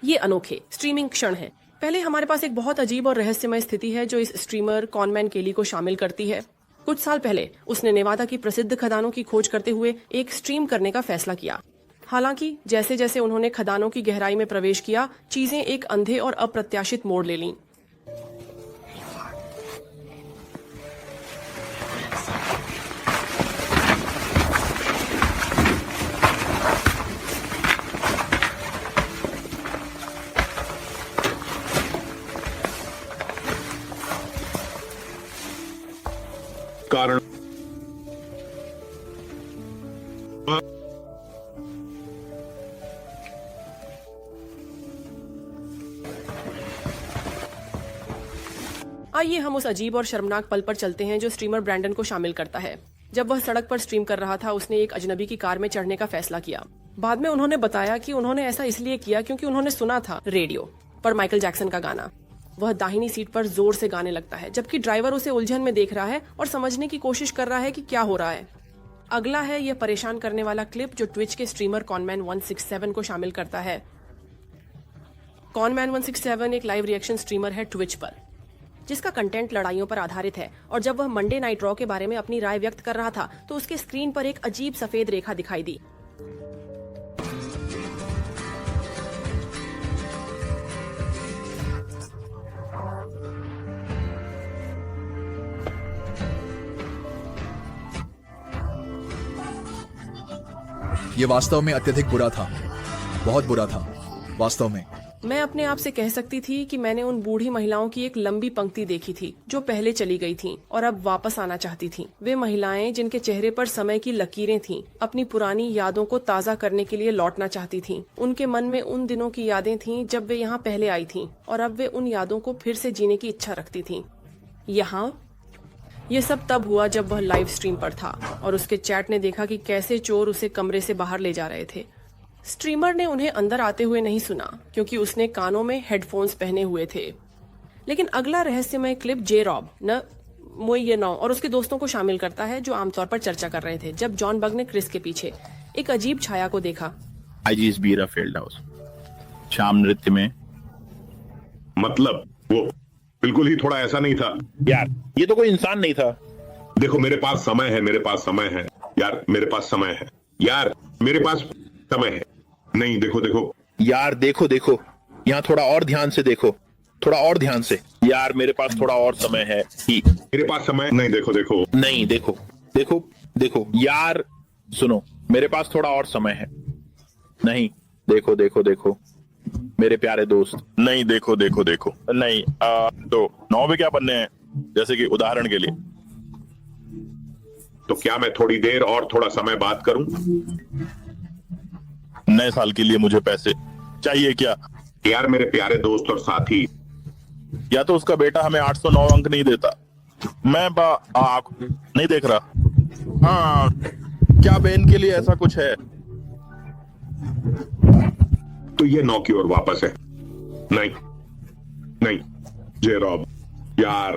ये अनोखे स्ट्रीमिंग क्षण है। पहले हमारे पास एक बहुत अजीब और रहस्यमय स्थिति है जो इस स्ट्रीमर कॉनमैन केली को शामिल करती है। कुछ साल पहले उसने नेवादा की प्रसिद्ध खदानों की खोज करते हुए एक स्ट्रीम करने का फैसला किया। हालांकि जैसे जैसे उन्होंने खदानों की गहराई में प्रवेश किया, चीजें एक अंधे और अप्रत्याशित मोड़ ले लीं। कारण आइए हम उस अजीब और शर्मनाक पल पर चलते हैं जो स्ट्रीमर ब्रैंडन को शामिल करता है। जब वह सड़क पर स्ट्रीम कर रहा था, उसने एक अजनबी की कार में चढ़ने का फैसला किया। बाद में उन्होंने बताया कि उन्होंने ऐसा इसलिए किया क्योंकि उन्होंने सुना था रेडियो पर माइकल जैक्सन का गाना। वह दाहिनी सीट पर जोर से गाने लगता है, जबकि ड्राइवर उसे उलझन में देख रहा है और समझने की कोशिश कर रहा है कि क्या हो रहा है। अगला है यह परेशान करने वाला क्लिप जो ट्विच के स्ट्रीमर कॉनमैन 167 को शामिल करता है। कॉनमैन 167 एक लाइव रिएक्शन स्ट्रीमर है ट्विच पर, जिसका कंटेंट लड़ाइयों पर आधारित है। और जब वह मंडे नाइट रॉ के बारे में अपनी राय व्यक्त कर रहा था, तो उसके स्क्रीन पर एक अजीब सफेद रेखा दिखाई दी। ये वास्तव में अत्यधिक बुरा था, बहुत बुरा था वास्तव में। मैं अपने आप से कह सकती थी कि मैंने उन बूढ़ी महिलाओं की एक लंबी पंक्ति देखी थी जो पहले चली गई थीं और अब वापस आना चाहती थीं। वे महिलाएं जिनके चेहरे पर समय की लकीरें थीं, अपनी पुरानी यादों को ताज़ा करने के लिए लौटना चाहती थीं। उनके मन में उन दिनों की यादें थीं जब वे यहाँ पहले आई थीं, और अब वे उन यादों को फिर से जीने की इच्छा रखती थीं। यहाँ ये सब तब हुआ जब वह लाइव स्ट्रीम पर था और उसके चैट ने देखा कि कैसे चोर उसे कमरे से बाहर ले जा रहे थे। स्ट्रीमर ने उन्हें अंदर आते हुए नहीं सुना क्योंकि उसने कानों में हेडफोन्स पहने हुए थे। लेकिन अगला रहस्यमय क्लिप जे रॉब न मोइयेनौ और उसके दोस्तों को शामिल करता है, जो आमतौर पर चर्चा कर रहे थे जब जॉन बग ने क्रिस के पीछे एक अजीब छाया को देखा। आईजीएस बीरा फील्ड हाउस शाम नृत्य में। मतलब वो बिल्कुल ही थोड़ा ऐसा नहीं था यार, ये तो कोई इंसान नहीं था। देखो मेरे पास समय है, मेरे पास समय है यार, मेरे पास समय है यार, मेरे पास समय है। नहीं देखो देखो यार, देखो देखो, यहाँ थोड़ा और ध्यान से देखो, थोड़ा और ध्यान से। यार मेरे पास थोड़ा और समय है ही। मेरे पास समय नहीं, देखो देखो नहीं, देखो देखो देखो यार, सुनो, मेरे पास थोड़ा और समय है। नहीं, देखो देखो देखो मेरे प्यारे दोस्त। नहीं, देखो देखो देखो नहीं। तो 9 भी क्या बनने हैं, जैसे कि उदाहरण के लिए। तो क्या मैं थोड़ी देर और थोड़ा समय बात करूं? नए साल के लिए मुझे पैसे चाहिए क्या? यार मेरे प्यारे दोस्त और साथी, या तो उसका बेटा हमें 809 अंक नहीं देता। मैं नहीं देख रहा। हाँ, क्या बेन के लिए ऐसा कुछ है? तो ये 9 की ओर वापस है। नहीं नहीं जे रॉब, यार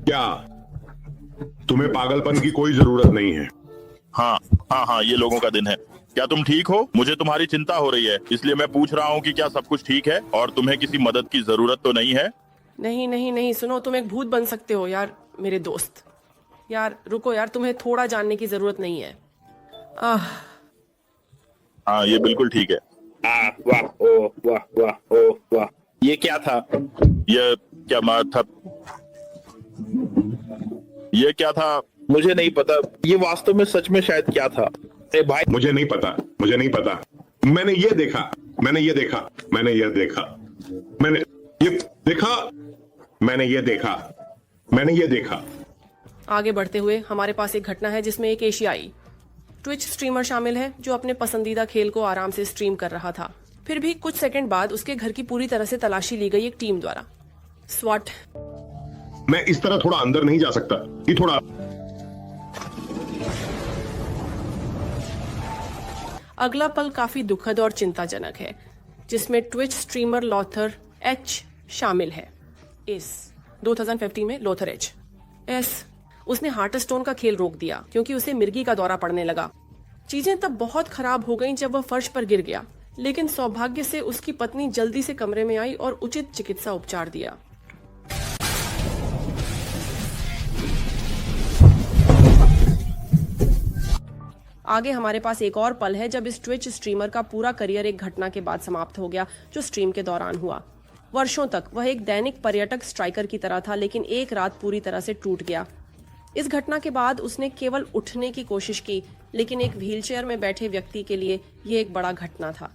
क्या तुम्हें पागलपन की कोई जरूरत नहीं है। हाँ हाँ हाँ, ये लोगों का दिन है। क्या तुम ठीक हो? मुझे तुम्हारी चिंता हो रही है, इसलिए मैं पूछ रहा हूँ कि क्या सब कुछ ठीक है और तुम्हें किसी मदद की जरूरत तो नहीं है? नहीं नहीं नहीं, सुनो, तुम एक भूत बन सकते हो यार मेरे दोस्त। यार रुको यार, तुम्हें थोड़ा जानने की जरूरत नहीं है। हाँ, ये बिल्कुल ठीक है। वाह, ओ वाह वाह, ओ वाह। ये क्या था? ये क्या था? ये क्या था? मुझे नहीं पता। ये वास्तव में सच में शायद क्या था? ए भाई, मुझे नहीं पता, मुझे नहीं पता। मैंने ये देखा, मैंने ये देखा, मैंने ये देखा, मैंने ये देखा, मैंने ये देखा, मैंने ये देखा। आगे बढ़ते हुए हमारे पास एक घटना है जिसमें एक एशियाई ट्विच स्ट्रीमर शामिल है जो अपने पसंदीदा खेल को आराम से स्ट्रीम कर रहा था। फिर भी कुछ सेकंड बाद उसके घर की पूरी तरह से तलाशी ली गई एक टीम द्वारा। स्वाट, मैं इस तरह थोड़ा अंदर नहीं जा सकता, ये थोड़ा। अगला पल काफी दुखद और चिंताजनक है, जिसमें ट्विच स्ट्रीमर लॉथर एच शामिल है। इस 2015 में लॉथर एच उसने हार्टस्टोन का खेल रोक दिया क्योंकि उसे मिर्गी का दौरा पड़ने लगा। चीजें तब बहुत खराब हो गईं जब वह फर्श पर गिर गया, लेकिन सौभाग्य से उसकी पत्नी जल्दी से कमरे में आई और उचित चिकित्सा उपचार दिया। आगे हमारे पास एक और पल है जब इस ट्विच स्ट्रीमर का पूरा करियर एक घटना के बाद समाप्त हो गया जो स्ट्रीम के दौरान हुआ। वर्षों तक वह एक दैनिक पर्यटक स्ट्राइकर की तरह था, लेकिन एक रात पूरी तरह से टूट गया। इस घटना के बाद उसने केवल उठने की कोशिश की, लेकिन एक व्हीलचेयर में बैठे व्यक्ति के लिए यह एक बड़ा घटना था।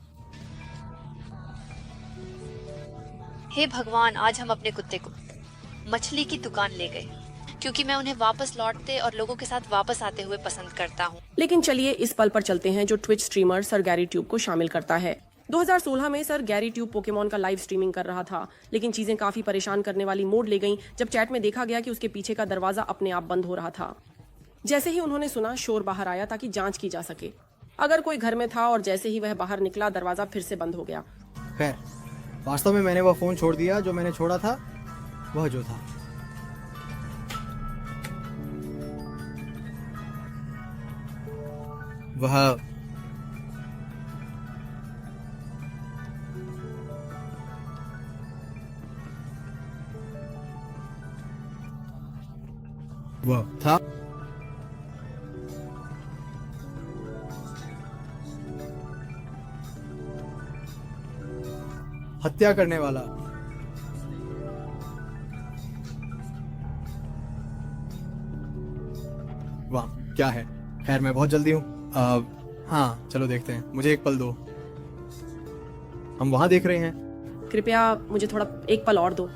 हे भगवान, आज हम अपने कुत्ते को मछली की दुकान ले गए क्योंकि मैं उन्हें वापस लौटते और लोगों के साथ वापस आते हुए पसंद करता हूँ। लेकिन चलिए इस पल पर चलते हैं जो Twitch streamer sir Garry tube को शामिल करता है। 2016 में सर गैरी ट्यूब पोकेमॉन का लाइव स्ट्रीमिंग कर रहा था, लेकिन चीजें काफी परेशान करने वाली मोड़ ले गईं जब चैट में देखा गया कि उसके पीछे का दरवाजा अपने आप बंद हो रहा था। जैसे ही उन्होंने सुना, शोर बाहर आया ताकि जांच की जा सके अगर कोई घर में था, और जैसे ही वह बाहर निकला दरवाजा फिर से बंद हो गया। खैर, वास्तव में मैंने वह फोन छोड़ दिया जो मैंने छोड़ा था, वह जो था। वह था हत्या करने वाला। वाह, क्या है। खैर, मैं बहुत जल्दी हूँ। हाँ, चलो देखते हैं। मुझे एक पल दो। हम वहां देख रहे हैं। कृपया मुझे थोड़ा एक पल और दो।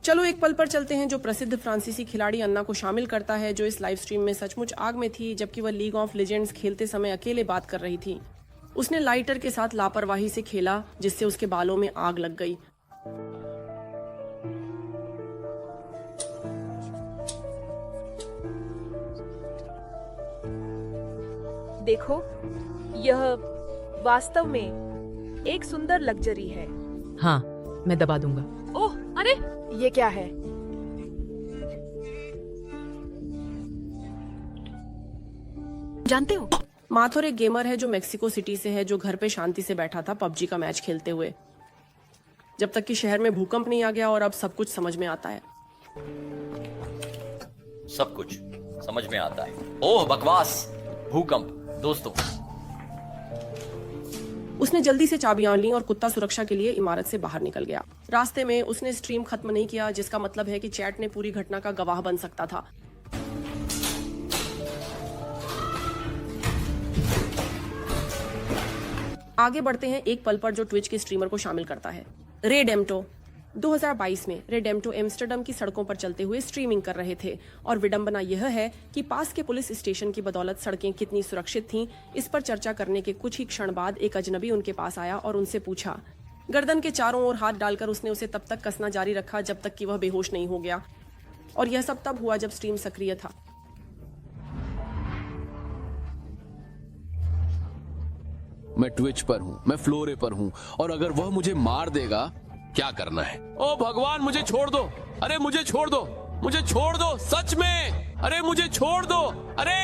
चलो एक पल पर चलते हैं जो प्रसिद्ध फ्रांसीसी खिलाड़ी अन्ना को शामिल करता है, जो इस लाइव स्ट्रीम में सचमुच आग में थी जबकि वह लीग ऑफ लेजेंड्स खेलते समय अकेले बात कर रही थी। उसने लाइटर के साथ लापरवाही से खेला जिससे उसके बालों में आग लग गई। देखो, यह वास्तव में एक सुंदर लग्जरी है। हाँ, मैं दबा दूंगा। ओह, अरे ये क्या है? जानते हो, माथुर एक गेमर है जो मेक्सिको सिटी से है, जो घर पे शांति से बैठा था पबजी का मैच खेलते हुए, जब तक कि शहर में भूकंप नहीं आ गया। और अब सब कुछ समझ में आता है। सब कुछ समझ में आता है। ओह बकवास, भूकंप। दोस्तों, उसने जल्दी से चाबियां ली और कुत्ता सुरक्षा के लिए इमारत से बाहर निकल गया। रास्ते में उसने स्ट्रीम खत्म नहीं किया, जिसका मतलब है कि चैट ने पूरी घटना का गवाह बन सकता था। आगे बढ़ते हैं एक पल पर जो ट्विच के स्ट्रीमर को शामिल करता है। रे डेम्टो 2022 में रे डेम्टो एम्स्टर्डम की सड़कों पर चलते हुए स्ट्रीमिंग कर रहे थे, और विडंबना यह है कि पास के पुलिस स्टेशन की बदौलत सड़कें कितनी सुरक्षित थीं। इस पर चर्चा करने के कुछ ही क्षण बाद एक अजनबी उनके पास आया और उनसे पूछा। गर्दन के चारों ओर हाथ डालकर उसने उसे तब तक कसना जारी रखा जब तक कि वह बेहोश नहीं हो गया, और यह सब तब हुआ जब स्ट्रीम सक्रिय था। मैं ट्विच पर हूँ, मैं फ्लोरे पर हूँ, और अगर वह मुझे मार देगा, क्या करना है? ओ भगवान, मुझे छोड़ दो। अरे मुझे छोड़ दो, मुझे छोड़ दो, सच में। अरे मुझे छोड़ दो। अरे